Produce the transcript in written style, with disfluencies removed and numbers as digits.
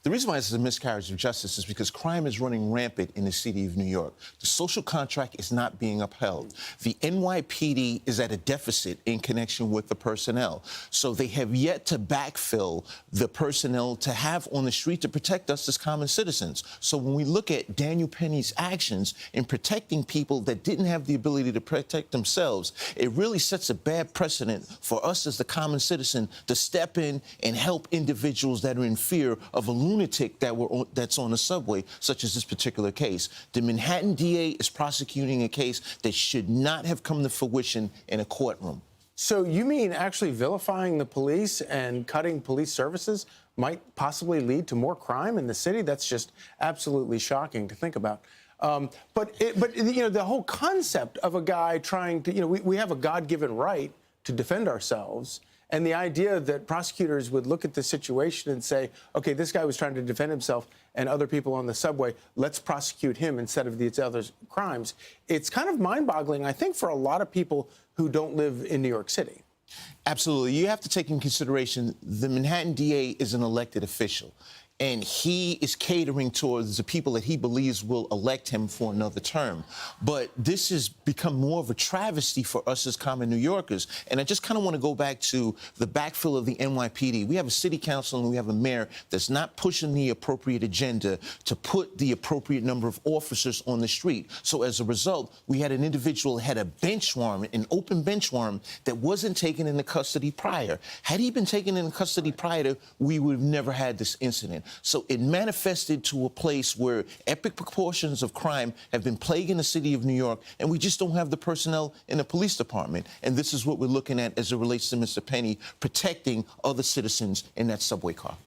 The reason why this is a miscarriage of justice is because crime is running rampant in the city of New York. The social contract is not being upheld. The NYPD is at a deficit in connection with the personnel. So they have yet to backfill the personnel to have on the street to protect us as common citizens. So when we look at Daniel Penny's actions in protecting people that didn't have the ability to protect themselves, it really sets a bad precedent for us as the common citizen to step in and help individuals that are in fear of a lunatic that's on the subway, such as this particular case. The Manhattan DA is prosecuting a case that should not have come to fruition in a courtroom. So you mean actually vilifying the police and cutting police services might possibly lead to more crime in the city? That's just absolutely shocking to think about. But you know, the whole concept of a guy trying to, we have a God-given right to defend ourselves. And the idea that prosecutors would look at the situation and say, OK, this guy was trying to defend himself and other people on the subway, let's prosecute him instead of these other crimes. It's kind of mind-boggling, I think, for a lot of people who don't live in New York City. Absolutely. You have to take in consideration the Manhattan DA is an elected official, and he is catering towards the people that he believes will elect him for another term. But this has become more of a travesty for us as common New Yorkers. And I just kind of want to go back to the backfill of the NYPD. We have a city council and we have a mayor that's not pushing the appropriate agenda to put the appropriate number of officers on the street. So as a result, we had an individual had a bench warrant, an open bench warrant, that wasn't taken into custody prior. Had he been taken into custody prior, we would have never had this incident. So it manifested to a place where epic proportions of crime have been plaguing the city of New York, and we just don't have the personnel in the police department. And this is what we're looking at as it relates to Mr. Penny protecting other citizens in that subway car.